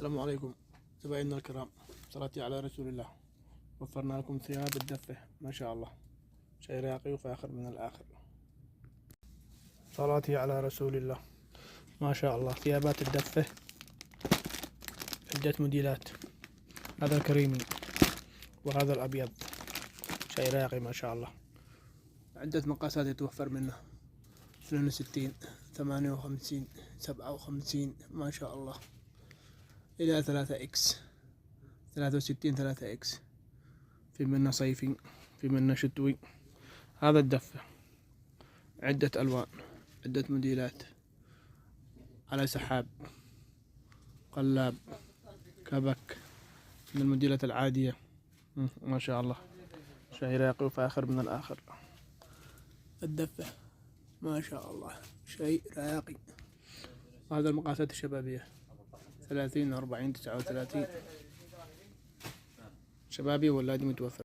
السلام عليكم زبائننا الكرام، صلاتي على رسول الله. وفرنا لكم ثياب الدفة ما شاء الله، شيء راقي وفاخر من الآخر. صلاتي على رسول الله ما شاء الله. ثيابات الدفة عدة موديلات، هذا الكريمي وهذا الأبيض، شيء راقي ما شاء الله. عدة مقاسات يتوفر منه 62 58 57 ما شاء الله إلى 3X 63 3X. في منه صيفي في منه شتوي. هذا الدفة عدة ألوان عدة موديلات، على سحاب قلاب كبك، من الموديلات العادية ما شاء الله، شيء راقي وفاخر من الآخر. الدفة ما شاء الله شيء راقي. وهذا المقاسات الشبابية 30 40 39 شبابي واللادي متوفر.